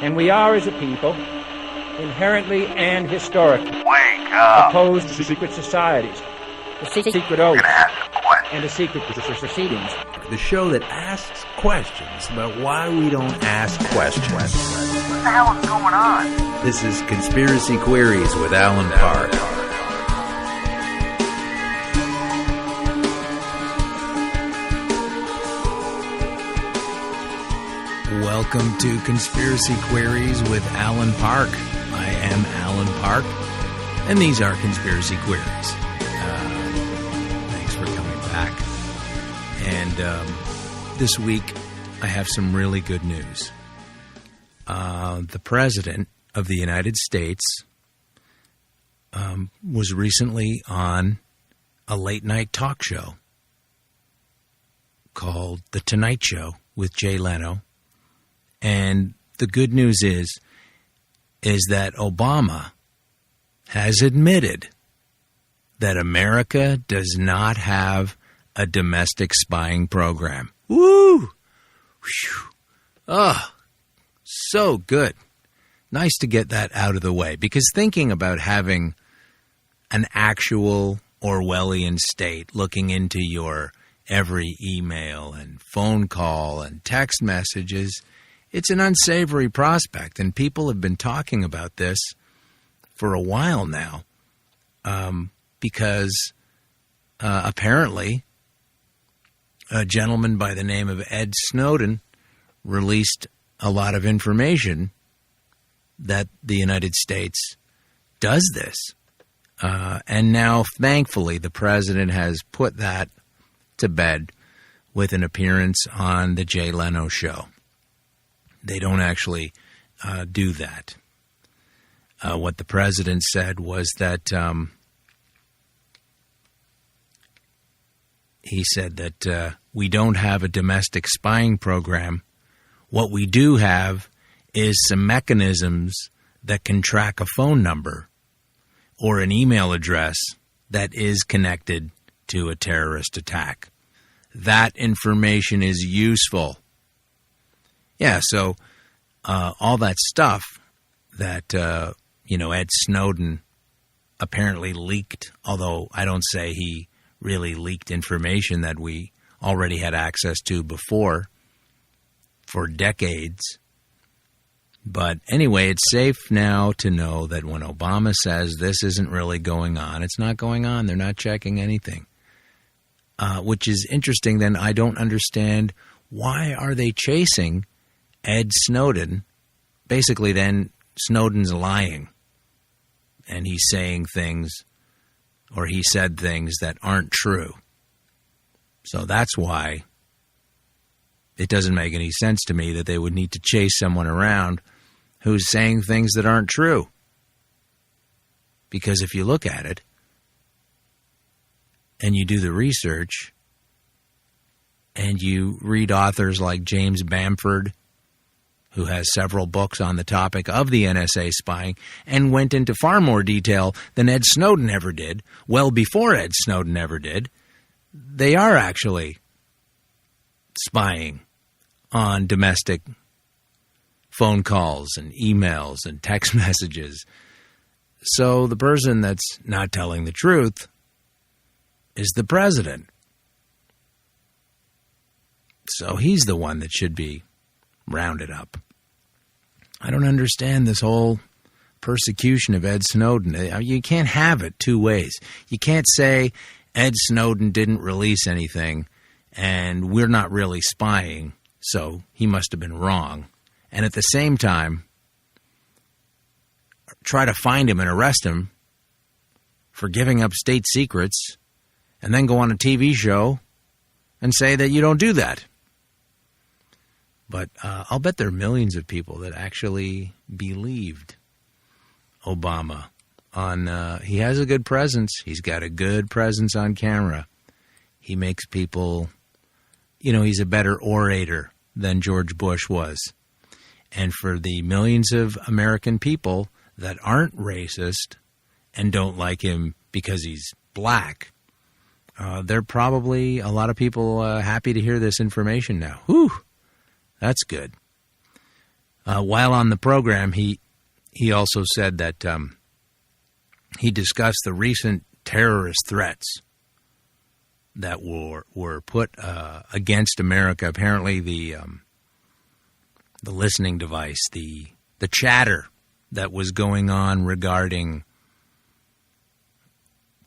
And we are, as a people, inherently and historically Wake up. opposed to secret societies, the secret oaths, and the secret proceedings. The show that asks questions about why we don't ask questions. What the hell is going on? This is Conspiracy Queries with Alan Park. Welcome to Conspiracy Queries with Alan Park. I am Alan Park, and these are Conspiracy Queries. Thanks for coming back. And this week, I have some really good news. The President of the United States was recently on a late-night talk show called The Tonight Show with Jay Leno. And the good news is that Obama has admitted that America does not have a domestic spying program. Woo! Whew. Oh, so good. Nice to get that out of the way, because thinking about having an actual Orwellian state looking into your every email and phone call and text messages, it's an unsavory prospect, and people have been talking about this for a while now, because apparently a gentleman by the name of Ed Snowden released a lot of information that the United States does this. And now, thankfully, the president has put that to bed with an appearance on the Jay Leno show. They don't actually do that. What the president said was that he said that we don't have a domestic spying program. What we do have is some mechanisms that can track a phone number or an email address that is connected to a terrorist attack. That information is useful. Yeah, so all that stuff that, Ed Snowden apparently leaked, although I don't say he really leaked information that we already had access to before for decades. But anyway, it's safe now to know that when Obama says this isn't really going on, it's not going on. They're not checking anything, which is interesting. Then I don't understand, why are they chasing Ed Snowden? Basically, then Snowden's lying, and he's saying things, or he said things that aren't true. So that's why it doesn't make any sense to me that they would need to chase someone around who's saying things that aren't true. Because if you look at it, and you do the research, and you read authors like James Bamford, who has several books on the topic of the NSA spying, and went into far more detail than Ed Snowden ever did, well before Ed Snowden ever did, they are actually spying on domestic phone calls and emails and text messages. So the person that's not telling the truth is the president. So he's the one that should be rounded up. I don't understand this whole persecution of Ed Snowden. You can't have it two ways. You can't say Ed Snowden didn't release anything and we're not really spying, so he must have been wrong. And at the same time, try to find him and arrest him for giving up state secrets, and then go on a TV show and say that you don't do that. But I'll bet there are millions of people that actually believed Obama. He has a good presence. He's got a good presence on camera. He makes people, he's a better orator than George Bush was. And for the millions of American people that aren't racist and don't like him because he's black, they're probably a lot of people happy to hear this information now. Whew, that's good. While on the program, he also said that he discussed the recent terrorist threats that were put against America. Apparently, the listening device, the chatter that was going on regarding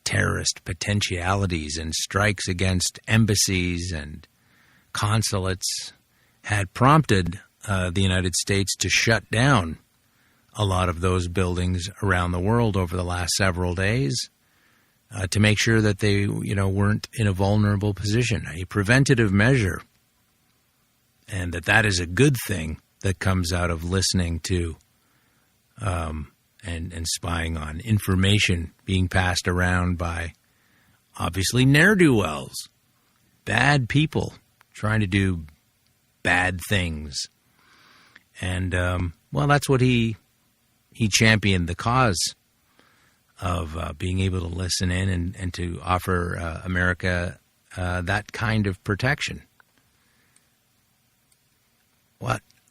terrorist potentialities and strikes against embassies and consulates had prompted the United States to shut down a lot of those buildings around the world over the last several days to make sure that they, weren't in a vulnerable position, a preventative measure, and that is a good thing that comes out of listening to and spying on information being passed around by obviously ne'er-do-wells, bad people trying to do bad things. And, that's what he championed the cause of being able to listen in and to offer America that kind of protection.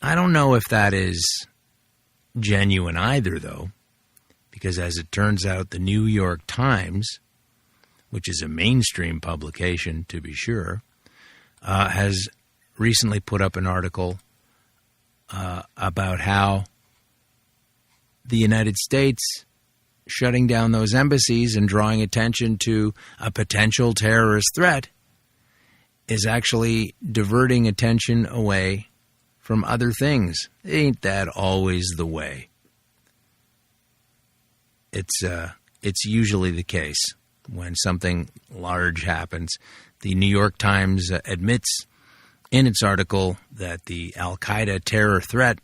I don't know if that is genuine either, though, because as it turns out, the New York Times, which is a mainstream publication to be sure, has recently put up an article about how the United States shutting down those embassies and drawing attention to a potential terrorist threat is actually diverting attention away from other things. Ain't that always the way? It's usually the case when something large happens. The New York Times admits in its article that the Al-Qaeda terror threat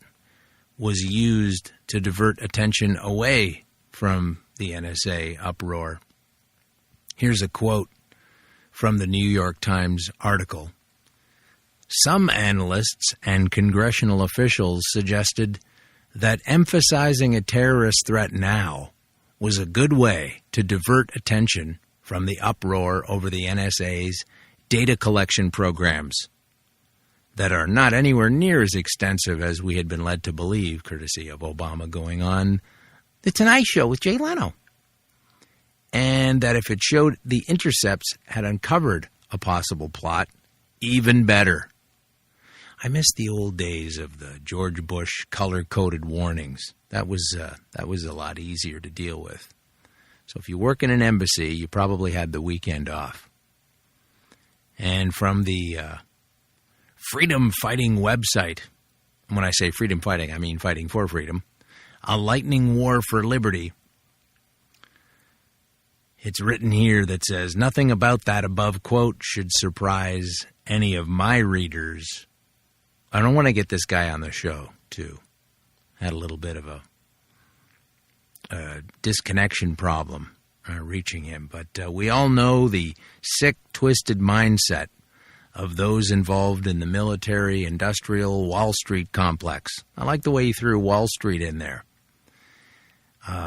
was used to divert attention away from the NSA uproar. Here's a quote from the New York Times article. Some analysts and congressional officials suggested that emphasizing a terrorist threat now was a good way to divert attention from the uproar over the NSA's data collection programs that are not anywhere near as extensive as we had been led to believe, courtesy of Obama going on The Tonight Show with Jay Leno. And that if it showed the intercepts had uncovered a possible plot, even better. I miss the old days of the George Bush color-coded warnings. That was a lot easier to deal with. So if you work in an embassy, you probably had the weekend off. And from the freedom fighting website, when I say freedom fighting, I mean fighting for freedom, A Lightning War for Liberty, it's written here that says, nothing about that above quote should surprise any of my readers. I don't want to get this guy on the show, too. Had a little bit of a disconnection problem reaching him. But we all know the sick, twisted mindset of those involved in the military-industrial Wall Street complex. I like the way he threw Wall Street in there.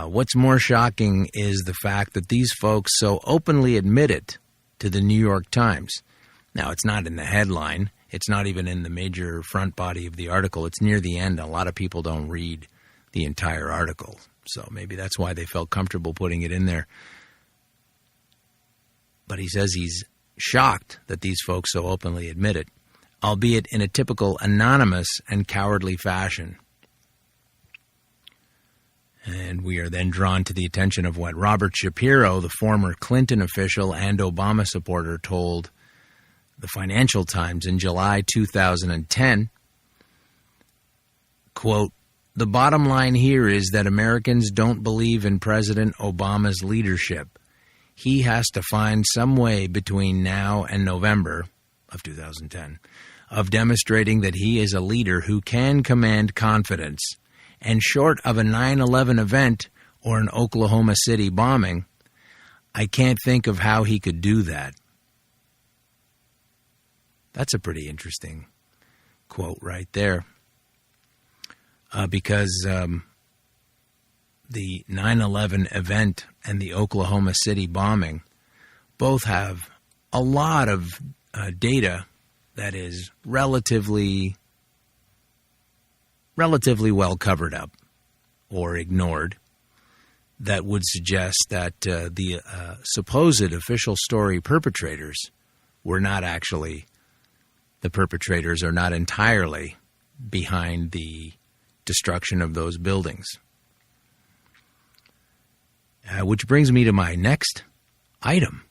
What's more shocking is the fact that these folks so openly admit it to the New York Times. Now, it's not in the headline. It's not even in the major front body of the article. It's near the end. A lot of people don't read the entire article. So maybe that's why they felt comfortable putting it in there. But he says he's shocked that these folks so openly admit it, albeit in a typical anonymous and cowardly fashion. And we are then drawn to the attention of what Robert Shapiro, the former Clinton official and Obama supporter, told the Financial Times in July 2010. Quote, the bottom line here is that Americans don't believe in President Obama's leadership. He has to find some way between now and November of 2010 of demonstrating that he is a leader who can command confidence. And short of a 9/11 event or an Oklahoma City bombing, I can't think of how he could do that. That's a pretty interesting quote right there. Because the 9/11 event and the Oklahoma City bombing both have a lot of data that is relatively relatively well covered up or ignored that would suggest that the supposed official story perpetrators were not actually the perpetrators, or not entirely behind the destruction of those buildings. Which brings me to my next item.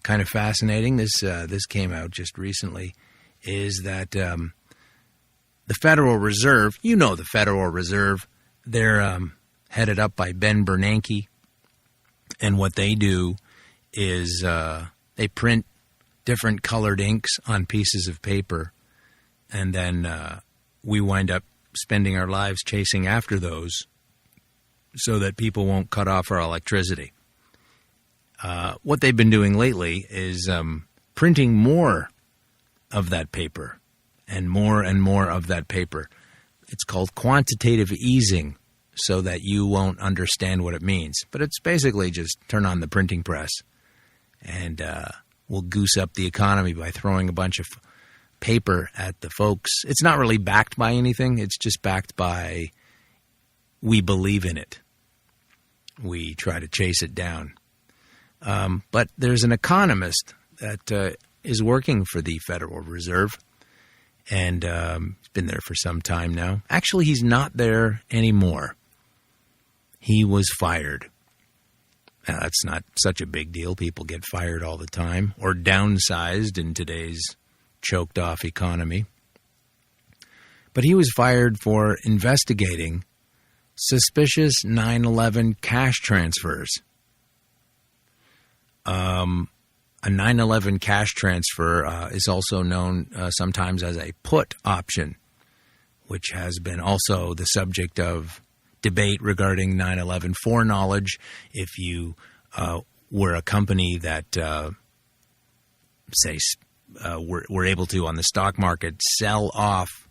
Kind of fascinating. This came out just recently. Is that the Federal Reserve? You know the Federal Reserve. They're headed up by Ben Bernanke, and what they do is they print different colored inks on pieces of paper, and then we wind up spending our lives chasing after those so that people won't cut off our electricity. What they've been doing lately is printing more of that paper and more of that paper. It's called quantitative easing, so that you won't understand what it means. But it's basically just turn on the printing press and we'll goose up the economy by throwing a bunch of paper at the folks. It's not really backed by anything. It's just backed by we believe in it. We try to chase it down. But there's an economist that is working for the Federal Reserve, and he's been there for some time now. Actually, he's not there anymore. He was fired. Now, that's not such a big deal. People get fired all the time, or downsized in today's choked-off economy. But he was fired for investigating suspicious 9/11 cash transfers. A 9/11 cash transfer is also known sometimes as a put option, which has been also the subject of debate regarding 9/11 foreknowledge. If you were a company that, were able to, on the stock market, sell off,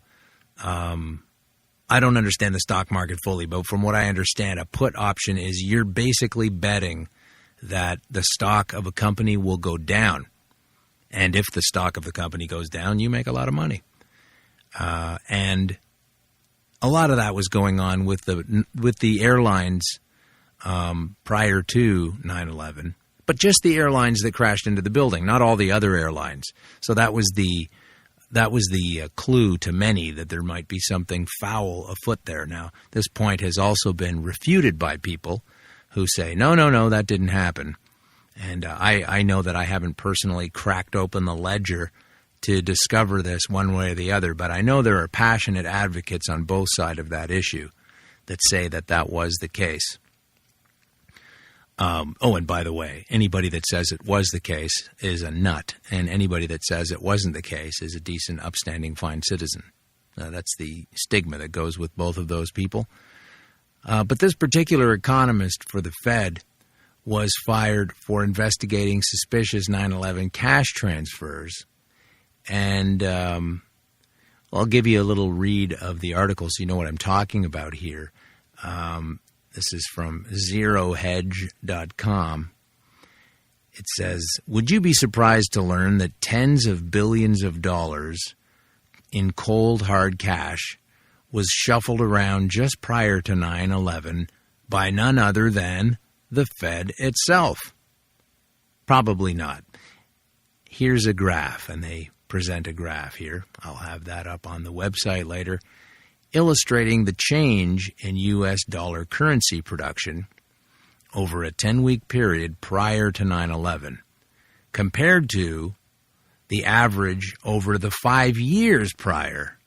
I don't understand the stock market fully, but from what I understand, a put option is you're basically betting that the stock of a company will go down. And if the stock of the company goes down, you make a lot of money. And a lot of that was going on with the airlines prior to 9/11, but just the airlines that crashed into the building, not all the other airlines. So that was the clue to many that there might be something foul afoot there. Now, this point has also been refuted by people who say, no, that didn't happen. And I know that I haven't personally cracked open the ledger to discover this one way or the other, but I know there are passionate advocates on both sides of that issue that say that that was the case. And by the way, anybody that says it was the case is a nut, and anybody that says it wasn't the case is a decent, upstanding, fine citizen. That's the stigma that goes with both of those people. But this particular economist for the Fed was fired for investigating suspicious 9/11 cash transfers. And I'll give you a little read of the article so you know what I'm talking about here. This is from zerohedge.com. It says, would you be surprised to learn that tens of billions of dollars in cold, hard cash was shuffled around just prior to 9/11 by none other than the Fed itself? Probably not. Here's a graph, and they present a graph here. I'll have that up on the website later, illustrating the change in U.S. dollar currency production over a 10-week period prior to 9/11, compared to the average over the 5 years prior,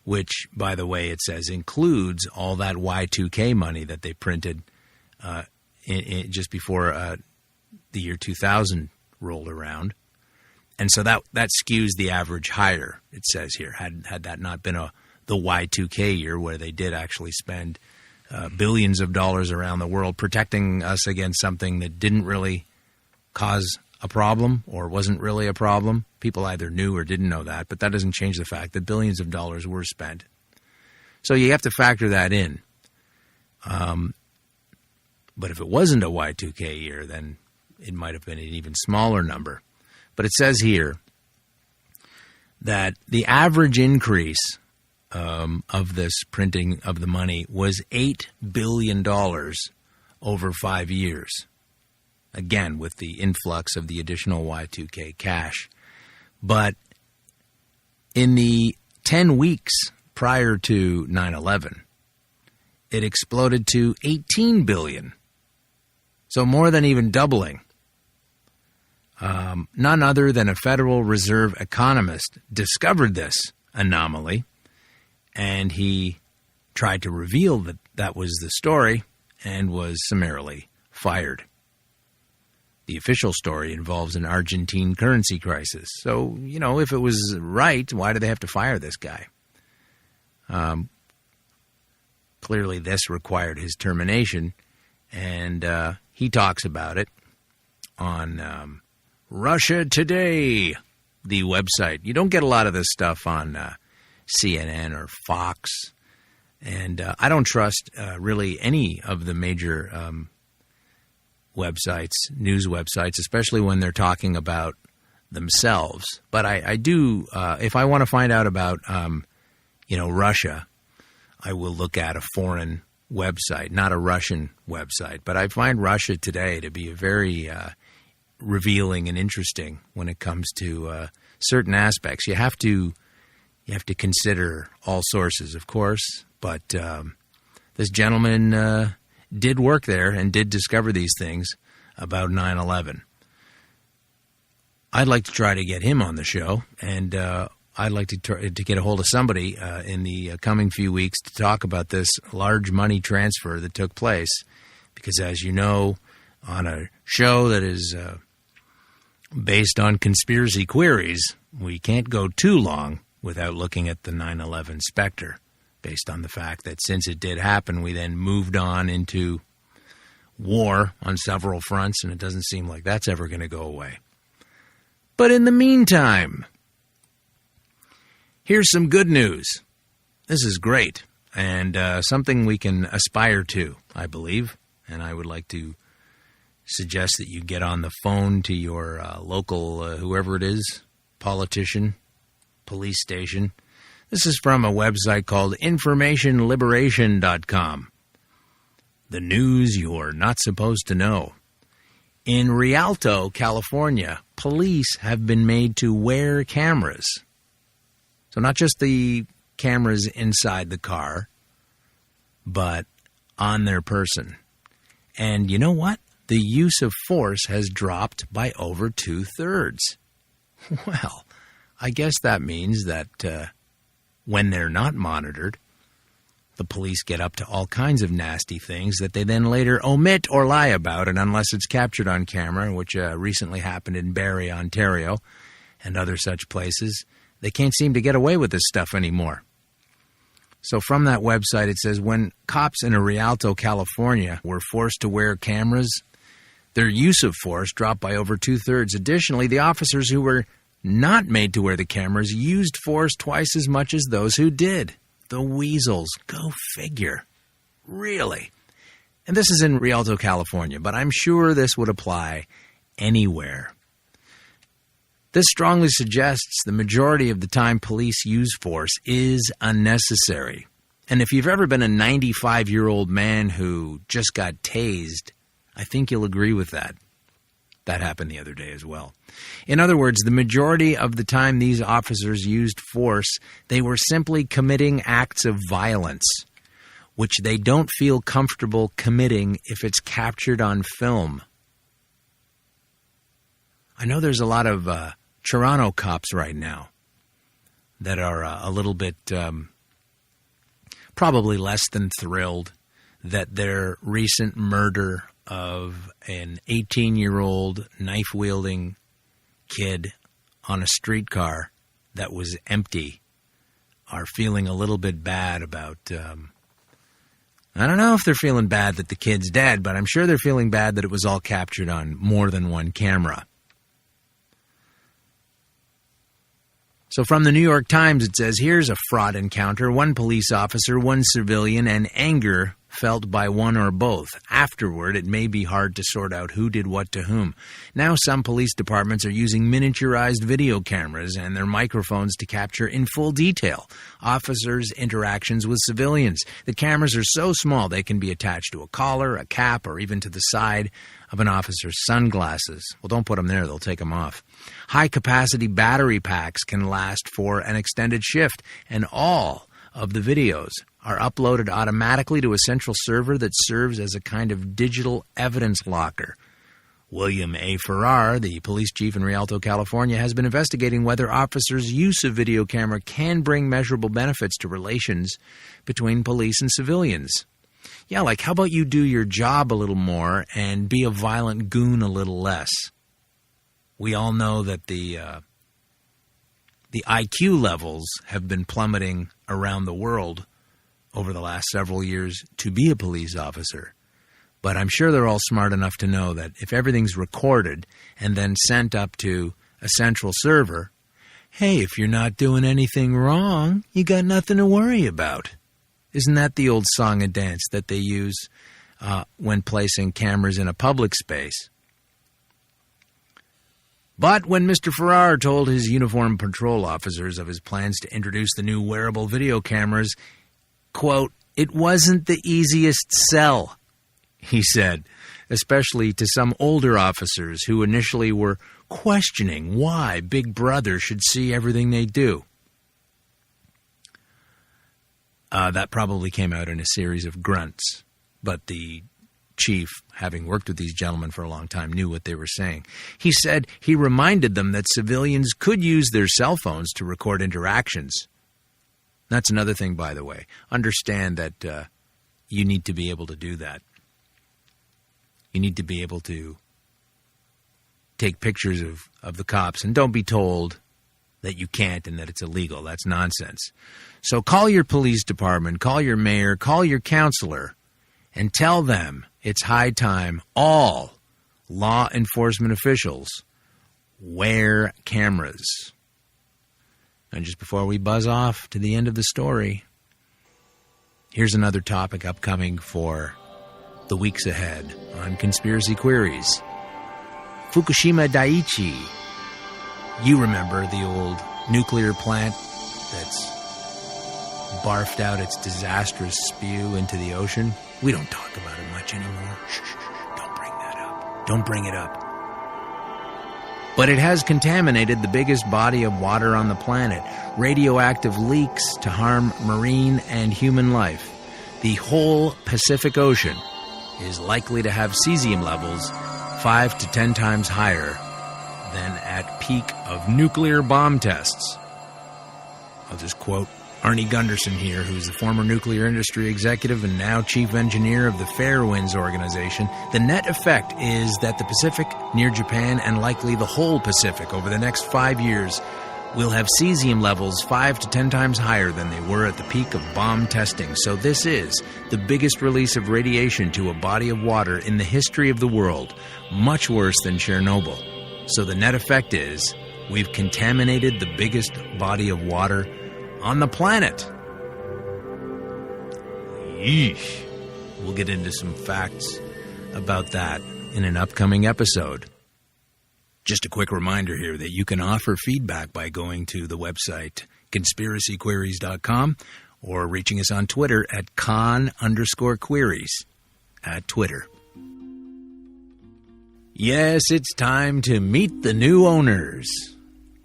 which, by the way, it says includes all that Y2K money that they printed just before the year 2000 rolled around. And so that skews the average higher, it says here, had that not been the Y2K year where they did actually spend billions of dollars around the world protecting us against something that didn't really cause a problem or wasn't really a problem. People either knew or didn't know that, but that doesn't change the fact that billions of dollars were spent. So you have to factor that in. But if it wasn't a Y2K year, then it might have been an even smaller number. But it says here that the average increase of this printing of the money was $8 billion over 5 years. Again, with the influx of the additional Y2K cash. But in the 10 weeks prior to 9/11, it exploded to $18 billion. So more than even doubling. None other than a Federal Reserve economist discovered this anomaly, and he tried to reveal that that was the story and was summarily fired. The official story involves an Argentine currency crisis. So, if it was right, why do they have to fire this guy? Clearly, this required his termination, and he talks about it on Russia Today, the website. You don't get a lot of this stuff on CNN or Fox, and I don't trust really any of the major websites, news websites, especially when they're talking about themselves. But I do, if I want to find out about, Russia, I will look at a foreign website, not a Russian website. But I find Russia Today to be a very revealing and interesting when it comes to certain aspects. You have to consider all sources, of course. But this gentleman did work there and did discover these things about 9/11. I'd like to try to get him on the show, and I'd like to try to get a hold of somebody in the coming few weeks to talk about this large money transfer that took place. Because as you know, on a show that is based on conspiracy queries, we can't go too long without looking at the 9/11 specter, based on the fact that since it did happen, we then moved on into war on several fronts, and it doesn't seem like that's ever going to go away. But in the meantime, here's some good news. This is great, and something we can aspire to, I believe, and I would like to suggest that you get on the phone to your local, whoever it is, politician, police station. This is from a website called informationliberation.com. The news you're not supposed to know. In Rialto, California, police have been made to wear cameras. So not just the cameras inside the car, but on their person. And you know what? The use of force has dropped by over 2/3. Well, I guess that means that when they're not monitored, the police get up to all kinds of nasty things that they then later omit or lie about, and unless it's captured on camera, which recently happened in Barrie, Ontario, and other such places, they can't seem to get away with this stuff anymore. So from that website, it says, when cops in Rialto, California were forced to wear cameras, their use of force dropped by over 2/3. Additionally, the officers who were not made to wear the cameras used force twice as much as those who did. The weasels. Go figure. Really? And this is in Rialto, California, but I'm sure this would apply anywhere. This strongly suggests the majority of the time police use force is unnecessary. And if you've ever been a 95-year-old man who just got tased, I think you'll agree with that. That happened the other day as well. In other words, the majority of the time these officers used force, they were simply committing acts of violence, which they don't feel comfortable committing if it's captured on film. I know there's a lot of Toronto cops right now that are a little bit probably less than thrilled that their recent murder of an 18-year-old knife-wielding kid on a streetcar that was empty are feeling a little bit bad about, I don't know if they're feeling bad that the kid's dead, but I'm sure they're feeling bad that it was all captured on more than one camera. So from the New York Times, it says, here's a fraud encounter. One police officer, one civilian, and anger felt by one or both. Afterward, it may be hard to sort out who did what to whom. Now some police departments are using miniaturized video cameras and their microphones to capture in full detail officers' interactions with civilians. The cameras are so small they can be attached to a collar, a cap, or even to the side of an officer's sunglasses. Well, don't put them there, they'll take them off. High-capacity battery packs can last for an extended shift, and all of the videos are uploaded automatically to a central server that serves as a kind of digital evidence locker. William A. Farrar, the police chief in Rialto, California, has been investigating whether officers' use of video camera can bring measurable benefits to relations between police and civilians. Yeah, like how about you do your job a little more and be a violent goon a little less? We all know that the IQ levels have been plummeting around the world over the last several years to be a police officer. But I'm sure they're all smart enough to know that if everything's recorded and then sent up to a central server, hey, if you're not doing anything wrong, you got nothing to worry about. Isn't that the old song and dance that they use when placing cameras in a public space? But when Mr. Farrar told his uniformed patrol officers of his plans to introduce the new wearable video cameras, quote, "It wasn't the easiest sell," he said, especially to some older officers who initially were questioning why Big Brother should see everything they do. That probably came out in a series of grunts, but the chief, having worked with these gentlemen for a long time, knew what they were saying. He said he reminded them that civilians could use their cell phones to record interactions. That's another thing, by the way. Understand that you need to be able to do that. You need to be able to take pictures of the cops, and don't be told that you can't and that it's illegal. That's nonsense. So call your police department, call your mayor, call your counselor, and tell them it's high time all law enforcement officials wear cameras. And just before we buzz off to the end of the story, here's another topic upcoming for the weeks ahead on Conspiracy Queries. Fukushima Daiichi. You remember the old nuclear plant that's barfed out its disastrous spew into the ocean? We don't talk about it much anymore. Shh, don't bring that up. Don't bring it up. But it has contaminated the biggest body of water on the planet. Radioactive leaks to harm marine and human life. The whole Pacific Ocean is likely to have cesium levels 5 to 10 times higher than at peak of nuclear bomb tests. I'll just quote Arnie Gunderson here, who's the former nuclear industry executive and now chief engineer of the Fairewinds organization. The net effect is that the Pacific, near Japan, and likely the whole Pacific over the next 5 years will have cesium levels 5 to 10 times higher than they were at the peak of bomb testing. So this is the biggest release of radiation to a body of water in the history of the world, much worse than Chernobyl. So the net effect is we've contaminated the biggest body of water on the planet. Yeesh. We'll get into some facts about that in an upcoming episode. Just a quick reminder here that you can offer feedback by going to the website conspiracyqueries.com or reaching us on Twitter at con_queries at Twitter. Yes, it's time to meet the new owners.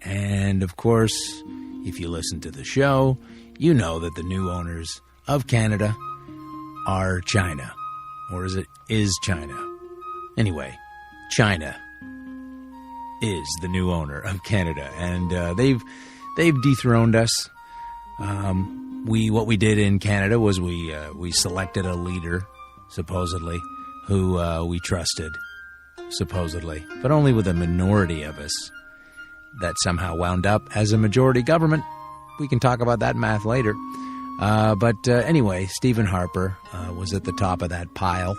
And of course, if you listen to the show, you know that the new owners of Canada are China. Or is China. Anyway, China is the new owner of Canada, and they've dethroned us. What we did in Canada was we selected a leader, supposedly, who we trusted, supposedly, but only with a minority of us that somehow wound up as a majority government. We can talk about that math later. But anyway, Stephen Harper was at the top of that pile,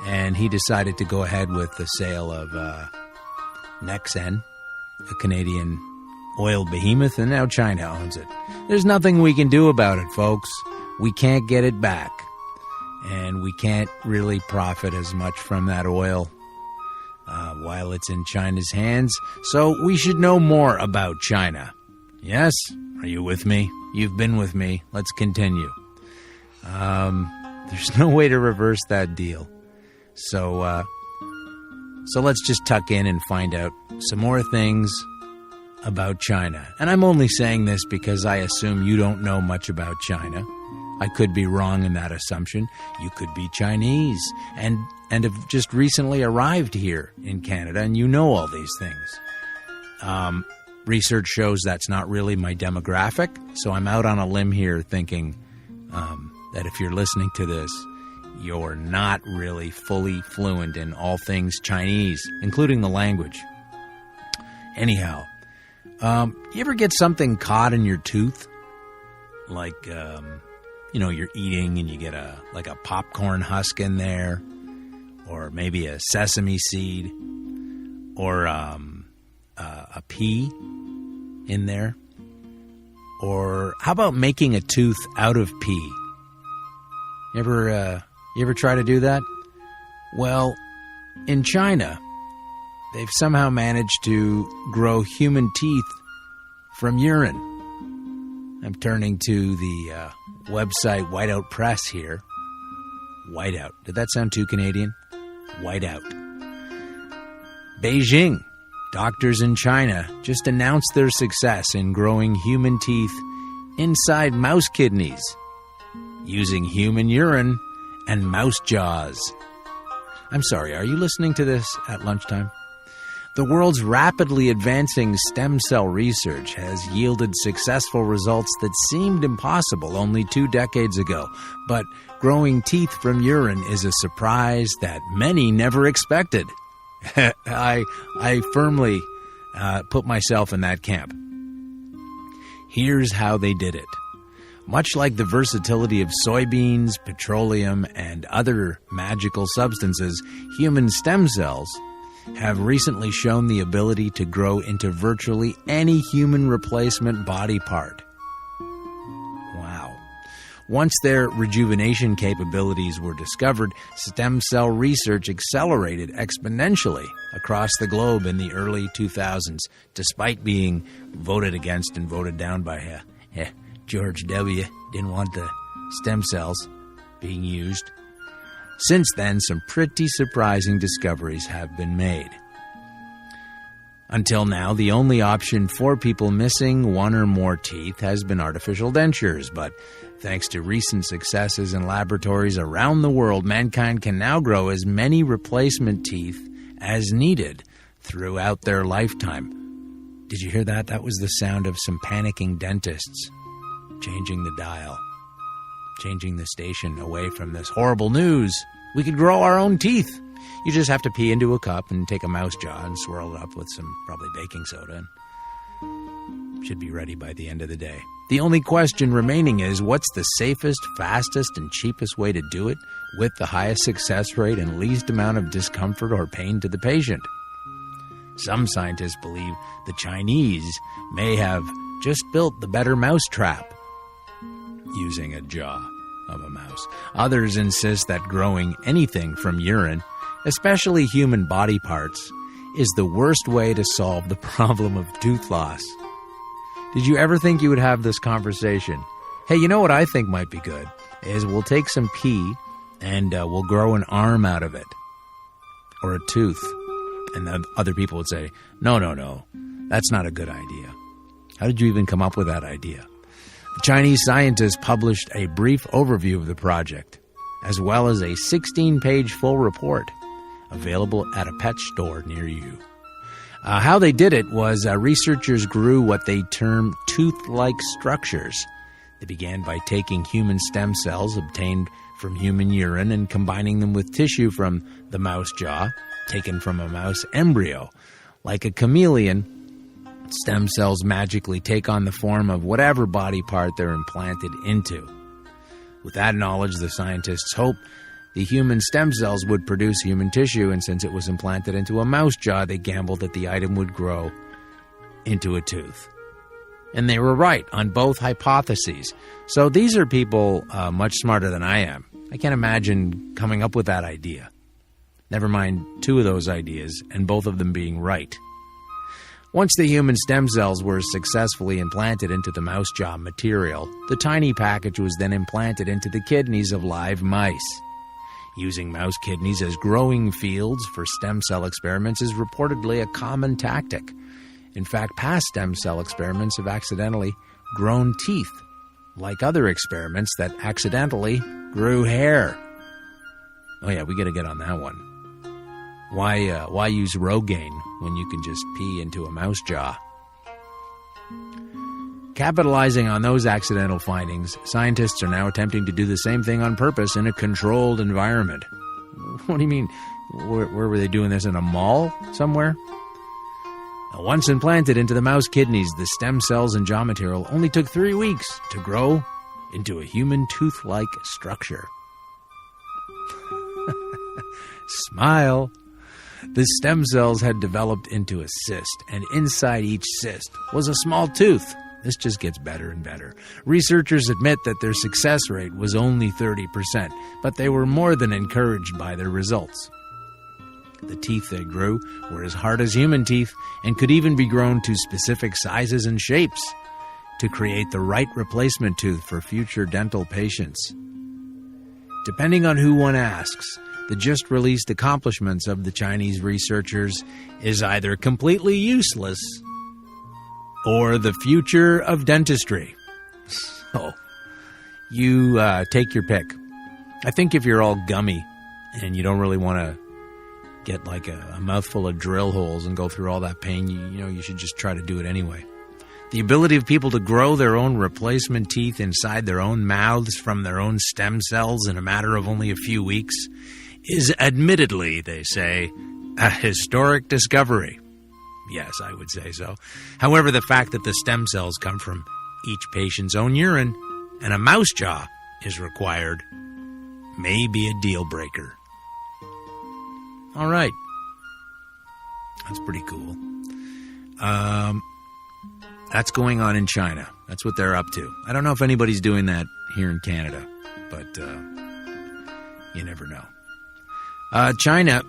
and he decided to go ahead with the sale of Nexen, a Canadian oil behemoth, and now China owns it. There's nothing we can do about it, folks. We can't get it back. and we can't really profit as much from that oil while it's in China's hands. So we should know more about China. Yes? Are you with me? You've been with me. Let's continue. There's no way to reverse that deal. So let's just tuck in and find out some more things about China. And I'm only saying this because I assume you don't know much about China. I could be wrong in that assumption. You could be Chinese and have just recently arrived here in Canada, and you know all these things. Research shows that's not really my demographic, so I'm out on a limb here thinking that if you're listening to this, you're not really fully fluent in all things Chinese, including the language. Anyhow, you ever get something caught in your tooth? Like, you're eating and you get a popcorn husk in there, or maybe a sesame seed, or a pea in there. Or how about making a tooth out of pea? You ever try to do that? Well, in China, they've somehow managed to grow human teeth from urine. I'm turning to the website Whiteout Press here. Whiteout. Did that sound too Canadian? Whiteout. Beijing. Doctors in China just announced their success in growing human teeth inside mouse kidneys using human urine and mouse jaws. I'm sorry, are you listening to this at lunchtime? The world's rapidly advancing stem cell research has yielded successful results that seemed impossible only 2 decades ago. But growing teeth from urine is a surprise that many never expected. I firmly put myself in that camp. Here's how they did it. Much like the versatility of soybeans, petroleum, and other magical substances, human stem cells have recently shown the ability to grow into virtually any human replacement body part. Wow. Once their rejuvenation capabilities were discovered, stem cell research accelerated exponentially across the globe in the early 2000s, despite being voted against and voted down by George W. Didn't want the stem cells being used. Since then, some pretty surprising discoveries have been made. Until now, the only option for people missing one or more teeth has been artificial dentures, but thanks to recent successes in laboratories around the world, mankind can now grow as many replacement teeth as needed throughout their lifetime. Did you hear that? That was the sound of some panicking dentists changing the dial, changing the station away from this horrible news. We could grow our own teeth. You just have to pee into a cup and take a mouse jaw and swirl it up with some probably baking soda. And should be ready by the end of the day. The only question remaining is, what's the safest, fastest, and cheapest way to do it with the highest success rate and least amount of discomfort or pain to the patient? Some scientists believe the Chinese may have just built the better mousetrap using a jaw of a mouse. Others insist that growing anything from urine, especially human body parts, is the worst way to solve the problem of tooth loss. Did you ever think you would have this conversation? Hey, you know what I think might be good? Is we'll take some pee and we'll grow an arm out of it. Or a tooth. And then other people would say, no, that's not a good idea. How did you even come up with that idea? The Chinese scientists published a brief overview of the project, as well as a 16-page full report available at a pet store near you. How they did it was researchers grew what they term tooth-like structures. They began by taking human stem cells obtained from human urine and combining them with tissue from the mouse jaw, taken from a mouse embryo. Like a chameleon, stem cells magically take on the form of whatever body part they're implanted into. With that knowledge, the scientists hoped the human stem cells would produce human tissue, and since it was implanted into a mouse jaw, they gambled that the item would grow into a tooth. And they were right on both hypotheses. So these are people much smarter than I am. I can't imagine coming up with that idea. Never mind 2 of those ideas, and both of them being right. Once the human stem cells were successfully implanted into the mouse jaw material, the tiny package was then implanted into the kidneys of live mice. Using mouse kidneys as growing fields for stem cell experiments is reportedly a common tactic. In fact, past stem cell experiments have accidentally grown teeth, like other experiments that accidentally grew hair. Oh yeah, we got to get on that one. Why use Rogaine when you can just pee into a mouse jaw? Capitalizing on those accidental findings, scientists are now attempting to do the same thing on purpose in a controlled environment. What do you mean? Where were they doing this, in a mall somewhere? Now, once implanted into the mouse kidneys, the stem cells and jaw material only took 3 weeks to grow into a human tooth-like structure. Smile. The stem cells had developed into a cyst, and inside each cyst was a small tooth. This just gets better and better. Researchers admit that their success rate was only 30%, but they were more than encouraged by their results. The teeth they grew were as hard as human teeth and could even be grown to specific sizes and shapes to create the right replacement tooth for future dental patients. Depending on who one asks, the just-released accomplishments of the Chinese researchers is either completely useless or the future of dentistry. So, you take your pick. I think if you're all gummy and you don't really want to get like a mouthful of drill holes and go through all that pain, you should just try to do it anyway. The ability of people to grow their own replacement teeth inside their own mouths from their own stem cells in a matter of only a few weeks is admittedly, they say, a historic discovery. Yes, I would say so. However, the fact that the stem cells come from each patient's own urine and a mouse jaw is required may be a deal breaker. All right. That's pretty cool. That's going on in China. That's what they're up to. I don't know if anybody's doing that here in Canada, but you never know. China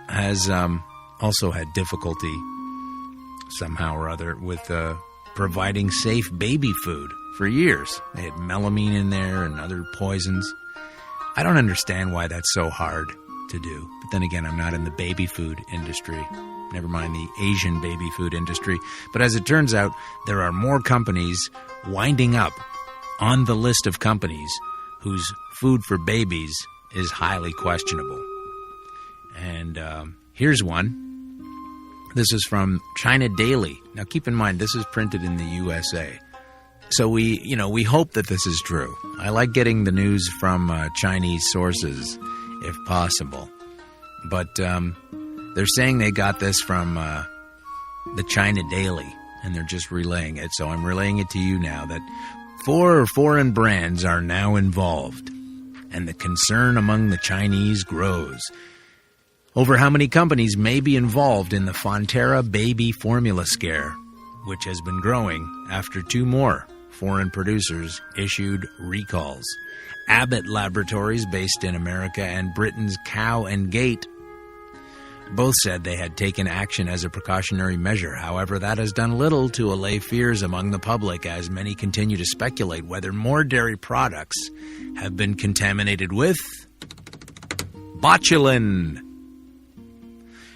has also had difficulty somehow or other with providing safe baby food for years. They had melamine in there and other poisons. I don't understand why that's so hard to do. But then again, I'm not in the baby food industry. Never mind the Asian baby food industry. But as it turns out, there are more companies winding up on the list of companies whose food for babies is highly questionable. And here's one. This is from China Daily. Now keep in mind, this is printed in the USA. So we hope that this is true. I like getting the news from Chinese sources, if possible. But they're saying they got this from the China Daily, and they're just relaying it. So I'm relaying it to you now that 4 foreign brands are now involved, and the concern among the Chinese grows over how many companies may be involved in the Fonterra baby formula scare, which has been growing after 2 more foreign producers issued recalls. Abbott Laboratories, based in America, and Britain's Cow and Gate both said they had taken action as a precautionary measure. However, that has done little to allay fears among the public, as many continue to speculate whether more dairy products have been contaminated with botulin.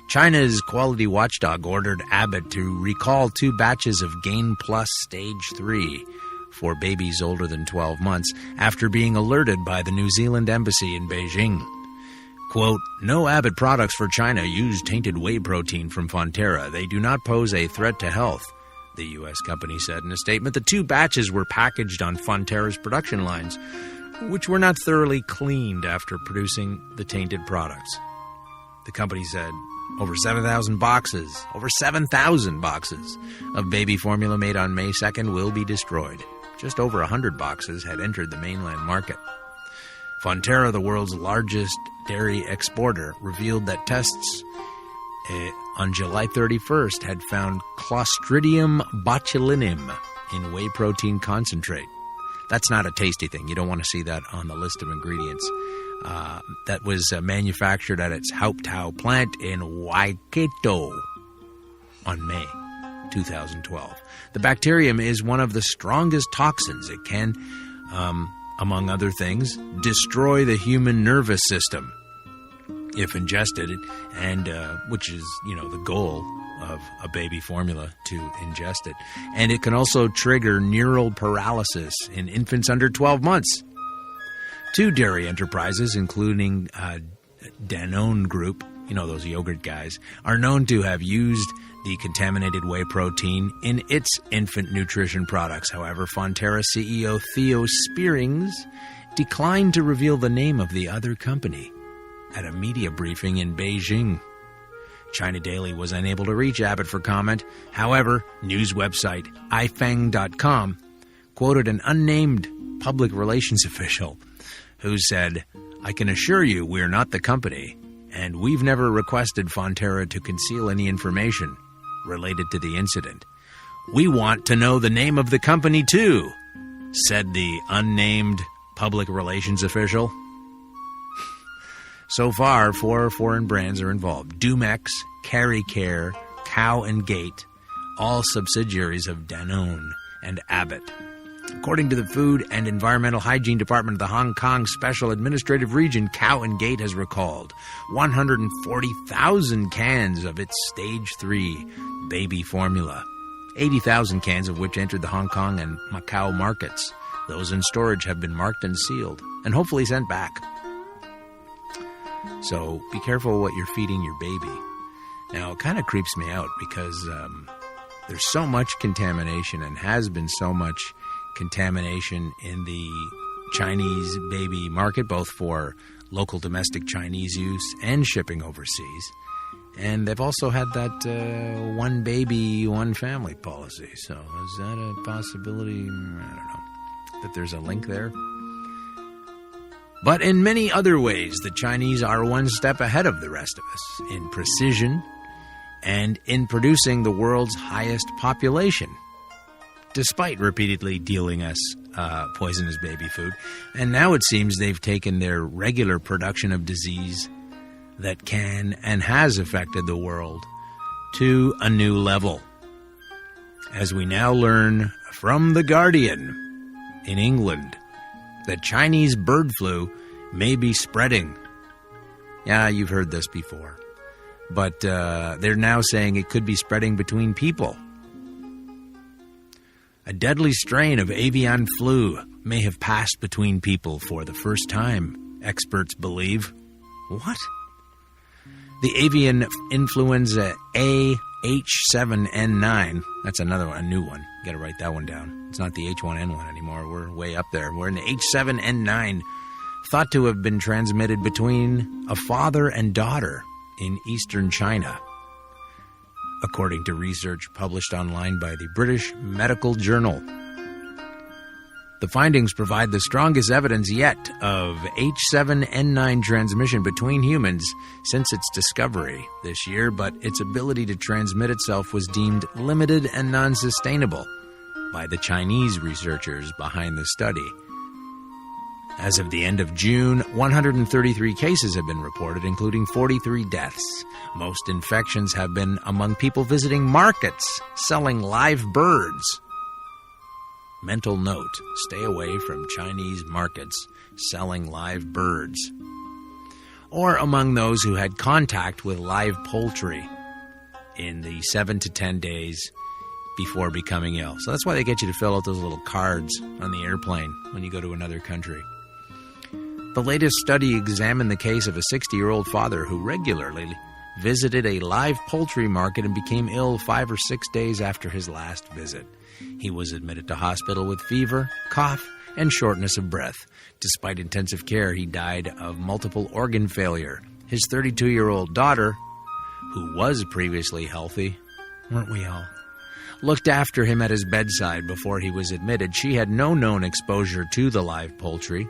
China's quality watchdog ordered Abbott to recall 2 batches of Gain Plus Stage 3 for babies older than 12 months after being alerted by the New Zealand Embassy in Beijing. Quote, "No Abbott products for China use tainted whey protein from Fonterra. They do not pose a threat to health," the U.S. company said in a statement. The 2 batches were packaged on Fonterra's production lines, which were not thoroughly cleaned after producing the tainted products. The company said over 7,000 boxes of baby formula made on May 2nd will be destroyed. Just over 100 boxes had entered the mainland market. Fonterra, the world's largest dairy exporter, revealed that tests on July 31st had found Clostridium botulinum in whey protein concentrate. That's not a tasty thing. You don't want to see that on the list of ingredients. That was manufactured at its Hauptau plant in Waikato on May 2012. The bacterium is one of the strongest toxins. It can, among other things, destroy the human nervous system if ingested, and which is, the goal of a baby formula, to ingest it. And it can also trigger neural paralysis in infants under 12 months. 2 dairy enterprises, including Danone Group, those yogurt guys, are known to have used the contaminated whey protein in its infant nutrition products. However, Fonterra CEO Theo Spearings declined to reveal the name of the other company at a media briefing in Beijing. China Daily was unable to reach Abbott for comment. However, news website ifeng.com quoted an unnamed public relations official who said, "I can assure you we're not the company, and we've never requested Fonterra to conceal any information related to the incident. We want to know the name of the company too," said the unnamed public relations official. So far, 4 foreign brands are involved: Dumex, Carry Care, Cow and Gate, all subsidiaries of Danone and Abbott. According to the Food and Environmental Hygiene Department of the Hong Kong Special Administrative Region, Cow and Gate has recalled 140,000 cans of its Stage 3 baby formula, 80,000 cans of which entered the Hong Kong and Macau markets. Those in storage have been marked and sealed, and hopefully sent back. So be careful what you're feeding your baby. Now, it kind of creeps me out because there's so much contamination, and has been so much contamination in the Chinese baby market, both for local domestic Chinese use and shipping overseas. And they've also had that one baby, one family policy. So is that a possibility? I don't know. That there's a link there. But in many other ways, the Chinese are one step ahead of the rest of us in precision and in producing the world's highest population, despite repeatedly dealing us poisonous baby food. And now it seems they've taken their regular production of disease that can and has affected the world to a new level. As we now learn from The Guardian in England, that Chinese bird flu may be spreading. Yeah, you've heard this before. But they're now saying it could be spreading between people. A deadly strain of avian flu may have passed between people for the first time, experts believe. What? The avian influenza H7N9, that's another one, a new one. You got to write that one down. It's not the H1N1 anymore. We're way up there. We're in the H7N9, thought to have been transmitted between a father and daughter in eastern China, according to research published online by the British Medical Journal. The findings provide the strongest evidence yet of H7N9 transmission between humans since its discovery this year, but its ability to transmit itself was deemed limited and non-sustainable by the Chinese researchers behind the study. As of the end of June, 133 cases have been reported, including 43 deaths. Most infections have been among people visiting markets selling live birds. Mental note, stay away from Chinese markets selling live birds. Or among those who had contact with live poultry in the 7 to 10 days before becoming ill. So that's why they get you to fill out those little cards on the airplane when you go to another country. The latest study examined the case of a 60-year-old father who regularly visited a live poultry market and became ill 5 or 6 days after his last visit. He was admitted to hospital with fever, cough, and shortness of breath. Despite intensive care, he died of multiple organ failure. His 32-year-old daughter, who was previously healthy, weren't we all, looked after him at his bedside before he was admitted. She had no known exposure to the live poultry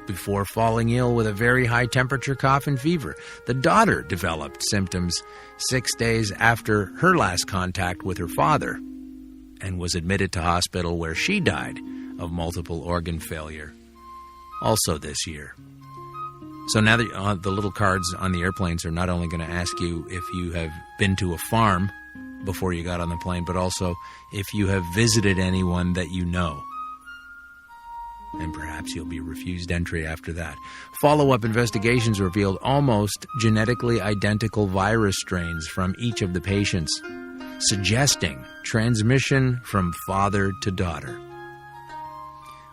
before falling ill with a very high temperature, cough, and fever. The daughter developed symptoms 6 days after her last contact with her father and was admitted to hospital, where she died of multiple organ failure, also this year. So now that the little cards on the airplanes are not only going to ask you if you have been to a farm before you got on the plane, but also if you have visited anyone that you know. And perhaps you'll be refused entry after that. Follow-up investigations revealed almost genetically identical virus strains from each of the patients, suggesting transmission from father to daughter.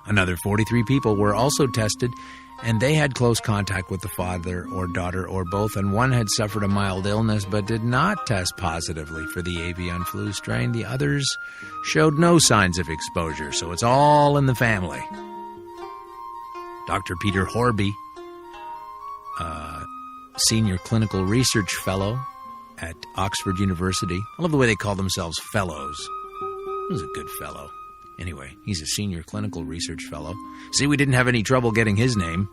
Another 43 people were also tested, and they had close contact with the father or daughter or both, and one had suffered a mild illness but did not test positively for the avian flu strain. The others showed no signs of exposure, so it's all in the family. Dr. Peter Horby, senior clinical research fellow at Oxford University. I love the way they call themselves fellows. He was a good fellow. Anyway, he's a senior clinical research fellow. See, we didn't have any trouble getting his name.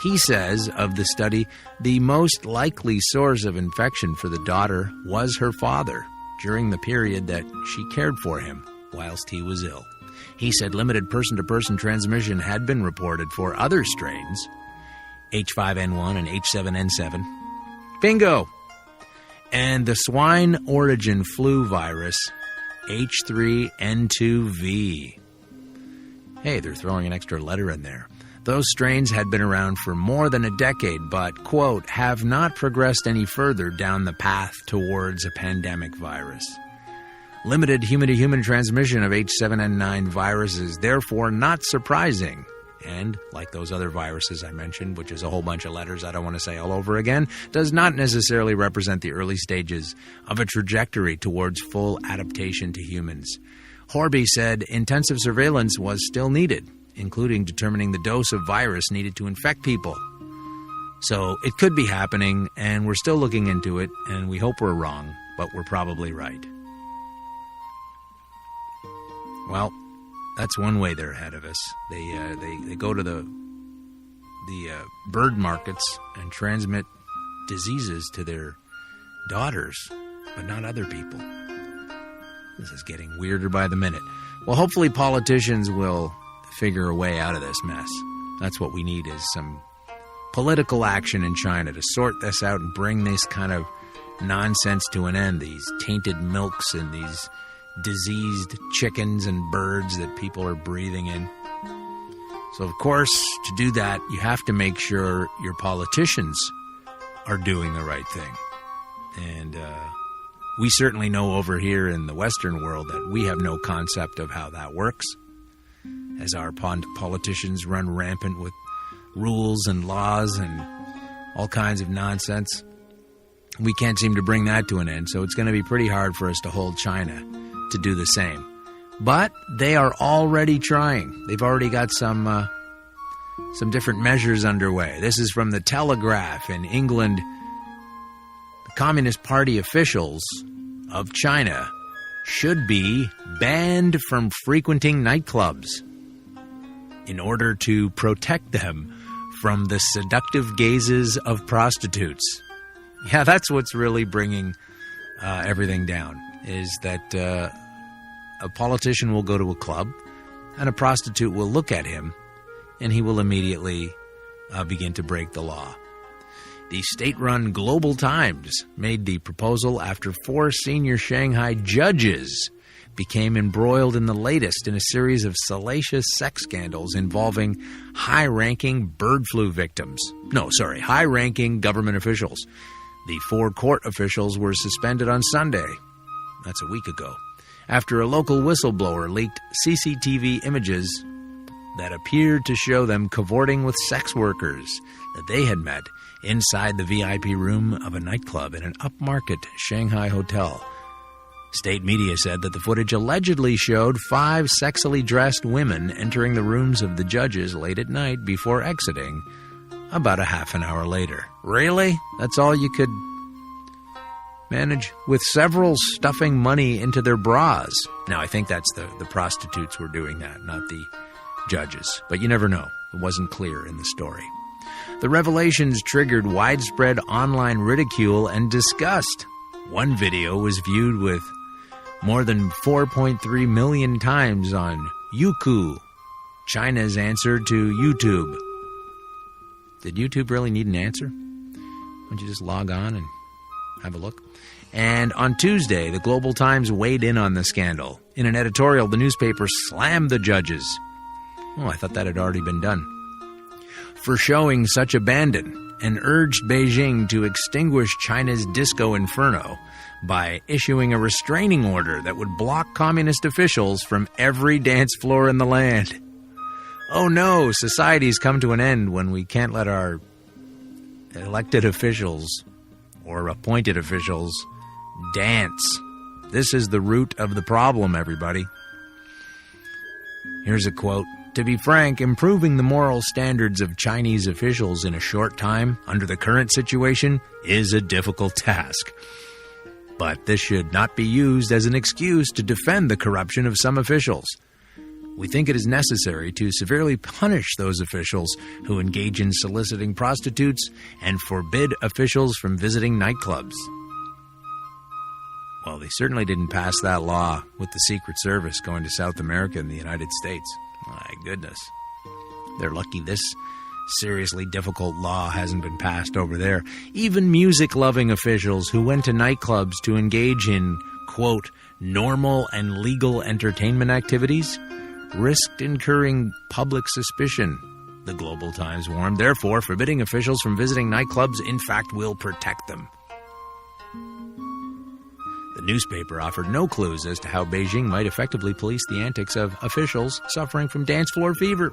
He says of the study, the most likely source of infection for the daughter was her father during the period that she cared for him whilst he was ill. He said limited person-to-person transmission had been reported for other strains, H5N1 and H7N7. Bingo! And the swine origin flu virus, H3N2V. Hey, they're throwing an extra letter in there. Those strains had been around for more than a decade, but, quote, have not progressed any further down the path towards a pandemic virus. Limited human-to-human transmission of H7N9 virus is therefore not surprising. And, like those other viruses I mentioned, which is a whole bunch of letters I don't want to say all over again, does not necessarily represent the early stages of a trajectory towards full adaptation to humans. Horby said intensive surveillance was still needed, including determining the dose of virus needed to infect people. So it could be happening, and we're still looking into it, and we hope we're wrong, but we're probably right. Well, that's one way they're ahead of us. They go to the bird markets and transmit diseases to their daughters, but not other people. This is getting weirder by the minute. Well, hopefully politicians will figure a way out of this mess. That's what we need, is some political action in China to sort this out and bring this kind of nonsense to an end. These tainted milks and these diseased chickens and birds that people are breathing in. So, of course, to do that, you have to make sure your politicians are doing the right thing. And we certainly know over here in the Western world that we have no concept of how that works, as our politicians run rampant with rules and laws and all kinds of nonsense. We can't seem to bring that to an end, so it's going to be pretty hard for us to hold China to do the same. But they are already trying. They've already got some different measures underway. This is from the Telegraph in England. The Communist Party officials of China should be banned from frequenting nightclubs in order to protect them from the seductive gazes of prostitutes. Yeah, that's what's really bringing everything down, is that a politician will go to a club and a prostitute will look at him and he will immediately begin to break the law. The state-run Global Times made the proposal after 4 senior Shanghai judges became embroiled in the latest in a series of salacious sex scandals involving high-ranking bird flu victims. High-ranking government officials. The 4 court officials were suspended on Sunday. That's a week ago, after a local whistleblower leaked CCTV images that appeared to show them cavorting with sex workers that they had met inside the VIP room of a nightclub in an upmarket Shanghai hotel. State media said that the footage allegedly showed 5 sexily dressed women entering the rooms of the judges late at night before exiting about a half an hour later. Really? That's all you could manage? With several stuffing money into their bras. Now, I think that's the prostitutes were doing that, not the judges. But you never know. It wasn't clear in the story. The revelations triggered widespread online ridicule and disgust. One video was viewed with more than 4.3 million times on Youku, China's answer to YouTube. Did YouTube really need an answer? Why don't you just log on and have a look? And on Tuesday, the Global Times weighed in on the scandal. In an editorial, the newspaper slammed the judges. Oh, I thought that had already been done. For showing such abandon, and urged Beijing to extinguish China's disco inferno by issuing a restraining order that would block communist officials from every dance floor in the land. Oh no, society's come to an end when we can't let our elected officials or appointed officials dance. This is the root of the problem, everybody. Here's a quote. To be frank, improving the moral standards of Chinese officials in a short time under the current situation is a difficult task. But this should not be used as an excuse to defend the corruption of some officials. We think it is necessary to severely punish those officials who engage in soliciting prostitutes and forbid officials from visiting nightclubs. Well, they certainly didn't pass that law with the Secret Service going to South America and the United States. My goodness. They're lucky this seriously difficult law hasn't been passed over there. Even music-loving officials who went to nightclubs to engage in, quote, normal and legal entertainment activities risked incurring public suspicion, the Global Times warned. Therefore, forbidding officials from visiting nightclubs, in fact, will protect them. The newspaper offered no clues as to how Beijing might effectively police the antics of officials suffering from dance floor fever,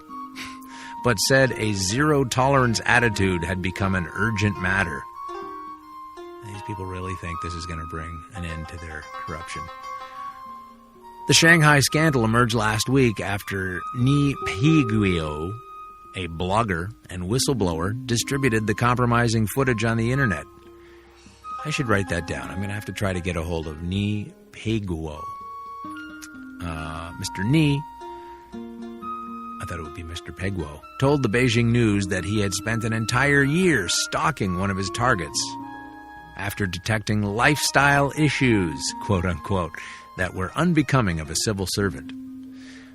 but said a zero-tolerance attitude had become an urgent matter. These people really think this is going to bring an end to their corruption. The Shanghai scandal emerged last week after Ni Peiguo, a blogger and whistleblower, distributed the compromising footage on the internet. I should write that down. I'm going to have to try to get a hold of Ni Peiguo. Mr. Ni, I thought it would be Mr. Peguo, told the Beijing News that he had spent an entire year stalking one of his targets after detecting lifestyle issues, quote-unquote, that were unbecoming of a civil servant.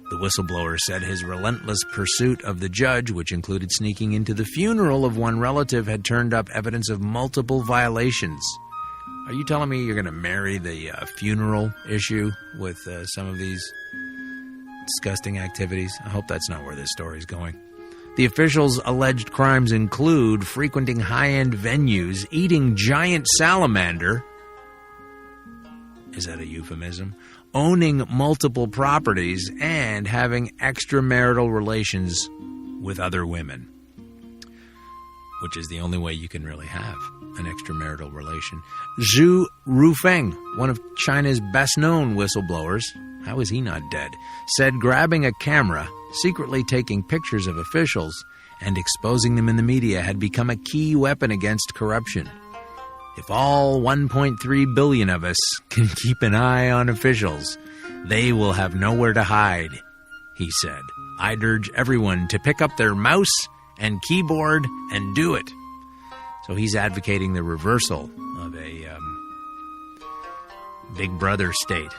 The whistleblower said his relentless pursuit of the judge, which included sneaking into the funeral of one relative, had turned up evidence of multiple violations. Are you telling me you're going to marry the funeral issue with some of these disgusting activities? I hope that's not where this story's going. The official's alleged crimes include frequenting high-end venues, eating giant salamander. Is that a euphemism? Owning multiple properties, and having extramarital relations with other women, which is the only way you can really have an extramarital relation. Zhu Rufeng, one of China's best-known whistleblowers, how is he not dead, said grabbing a camera, secretly taking pictures of officials, and exposing them in the media had become a key weapon against corruption. If all 1.3 billion of us can keep an eye on officials, they will have nowhere to hide, he said. I'd urge everyone to pick up their mouse and keyboard and do it. So he's advocating the reversal of a Big Brother state,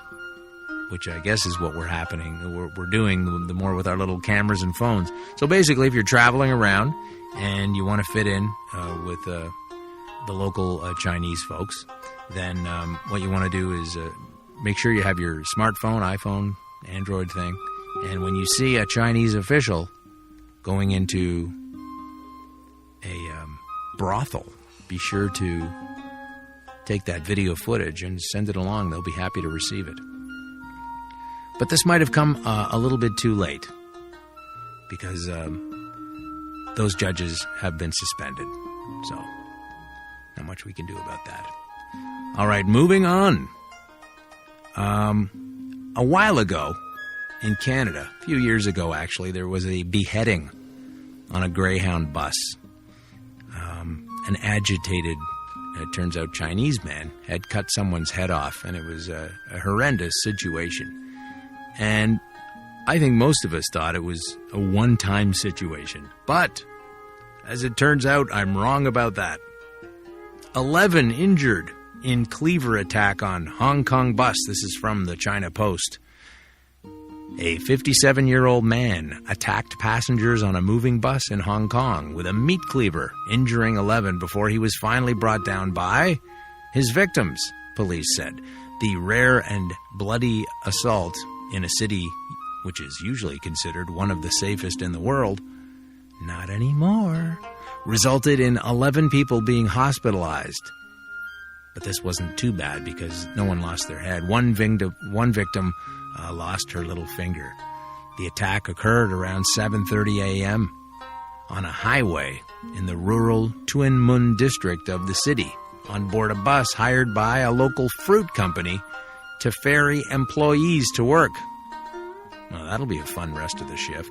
which I guess is what we're doing the more with our little cameras and phones. So basically, if you're traveling around and you want to fit in with the local Chinese folks, then what you want to do is make sure you have your smartphone, iPhone, Android thing, and when you see a Chinese official going into a brothel, be sure to take that video footage and send it along. They'll be happy to receive it. But this might have come a little bit too late, because those judges have been suspended. So not much we can do about that. All right, moving on. A while ago in Canada, a few years ago actually, there was a beheading on a Greyhound bus. An agitated, it turns out, Chinese man had cut someone's head off, and it was a horrendous situation. And I think most of us thought it was a one-time situation. But, as it turns out, I'm wrong about that. 11 injured in Cleaver attack on Hong Kong bus. This is from the China Post. A 57-year-old man attacked passengers on a moving bus in Hong Kong with a meat cleaver, injuring 11 before he was finally brought down by his victims, police said. The rare and bloody assault in a city which is usually considered one of the safest in the world, not anymore, resulted in 11 people being hospitalized. But this wasn't too bad because no one lost their head. One victim lost her little finger. The attack occurred around 7:30 a.m. on a highway in the rural Tuen Mun district of the city, on board a bus hired by a local fruit company to ferry employees to work. Well, that'll be a fun rest of the shift.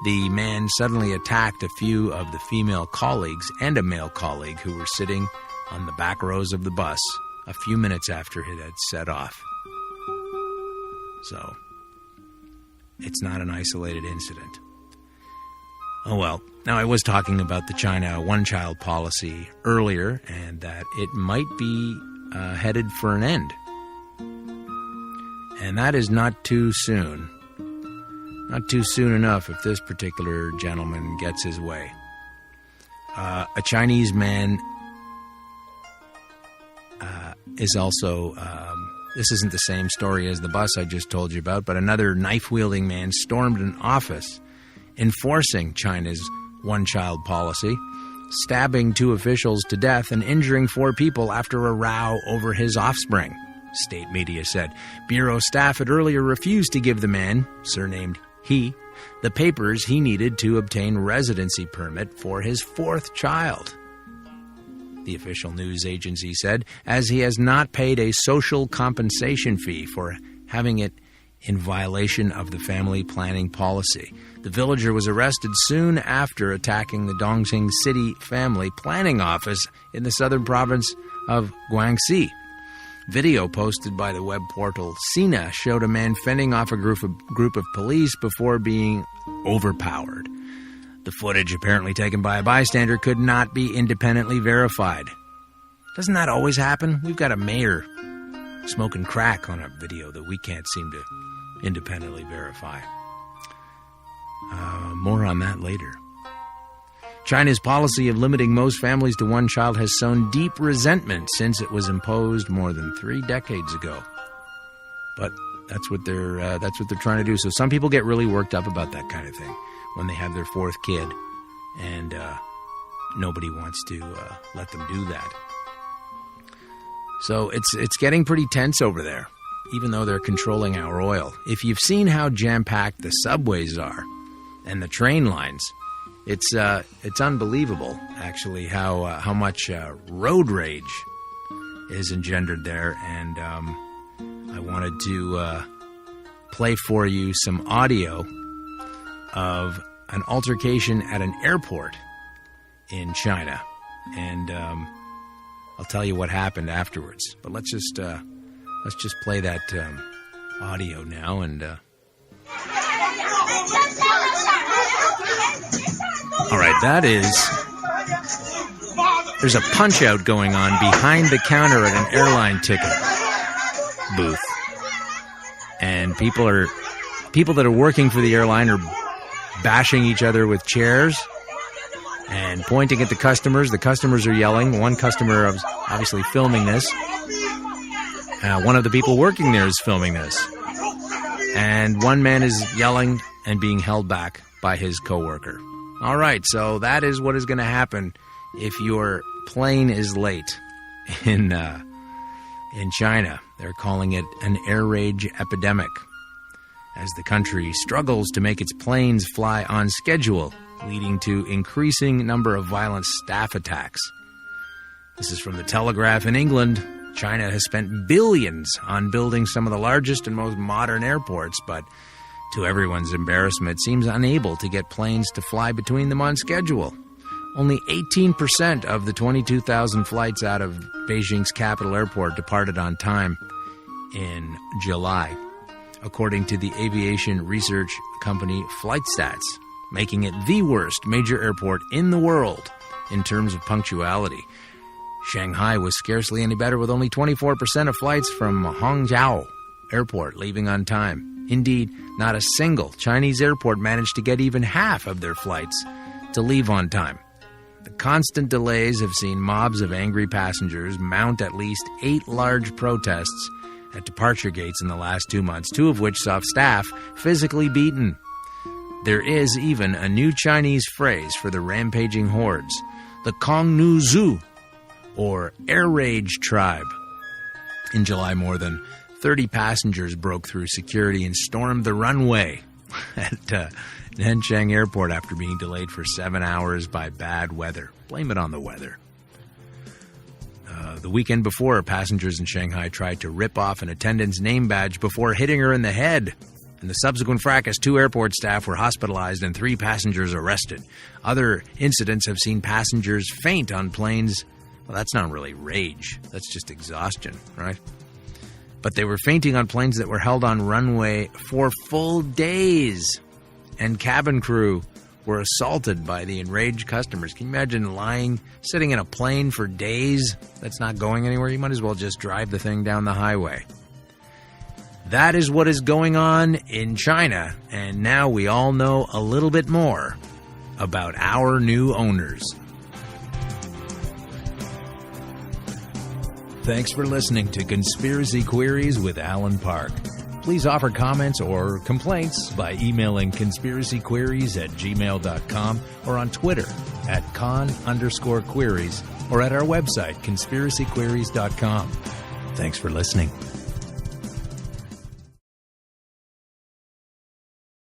The man suddenly attacked a few of the female colleagues and a male colleague who were sitting on the back rows of the bus a few minutes after it had set off. So, it's not an isolated incident. Oh well. Now, I was talking about the China one-child policy earlier, and that it might be headed for an end. And that is not too soon. Not too soon enough if this particular gentleman gets his way. A Chinese man is also... this isn't the same story as the bus I just told you about, but another knife-wielding man stormed an office enforcing China's one-child policy, stabbing 2 officials to death and injuring 4 people after a row over his offspring, state media said. Bureau staff had earlier refused to give the man, surnamed He, the papers he needed to obtain residency permit for his 4th child, the official news agency said, as he has not paid a social compensation fee for having it in violation of the family planning policy. The villager was arrested soon after attacking the Dongxing City Family Planning Office in the southern province of Guangxi. Video posted by the web portal Sina showed a man fending off a group of police before being overpowered. The footage, apparently taken by a bystander, could not be independently verified. Doesn't that always happen? We've got a mayor smoking crack on a video that we can't seem to independently verify. More on that later. China's policy of limiting most families to 1 child has sown deep resentment since it was imposed more than 3 decades ago. But that's what they're trying to do. So some people get really worked up about that kind of thing when they have their 4th kid, and nobody wants to let them do that. So it's getting pretty tense over there, even though they're controlling our oil. If you've seen how jam-packed the subways are and the train lines, it's unbelievable, actually, how much road rage is engendered there. And I wanted to play for you some audio of an altercation at an airport in China, and I'll tell you what happened afterwards. But let's just play that audio now, and all right, there's a punch out going on behind the counter at an airline ticket booth, and people that are working for the airline are bashing each other with chairs and pointing at the customers. The customers are yelling. One customer is obviously filming this. One of the people working there is filming this. And one man is yelling and being held back by his coworker. All right, so that is what is going to happen if your plane is late in China. They're calling it an air rage epidemic, as the country struggles to make its planes fly on schedule, leading to increasing number of violent staff attacks. This is from the Telegraph in England. China has spent billions on building some of the largest and most modern airports, but to everyone's embarrassment, seems unable to get planes to fly between them on schedule. Only 18% of the 22,000 flights out of Beijing's capital airport departed on time in July, according to the aviation research company FlightStats, making it the worst major airport in the world in terms of punctuality. Shanghai was scarcely any better, with only 24% of flights from Hangzhou airport leaving on time. Indeed, not a single Chinese airport managed to get even half of their flights to leave on time. The constant delays have seen mobs of angry passengers mount at least 8 large protests at departure gates in the last 2 months, 2 of which saw staff physically beaten. There is even a new Chinese phrase for the rampaging hordes, the Kongnu Zhu, or air rage tribe. In July, more than 30 passengers broke through security and stormed the runway at Nanchang Airport after being delayed for 7 hours by bad weather. Blame it on the weather. The weekend before, passengers in Shanghai tried to rip off an attendant's name badge before hitting her in the head. In the subsequent fracas, 2 airport staff were hospitalized and 3 passengers arrested. Other incidents have seen passengers faint on planes. Well, that's not really rage. That's just exhaustion, right? But they were fainting on planes that were held on runway for full days. And cabin crew were assaulted by the enraged customers. Can you imagine sitting in a plane for days that's not going anywhere? You might as well just drive the thing down the highway. That is what is going on in China, and now we all know a little bit more about our new owners. Thanks for listening to Conspiracy Queries with Alan Park. Please offer comments or complaints by emailing conspiracyqueries@gmail.com or on Twitter @con_queries or at our website, conspiracyqueries.com. Thanks for listening.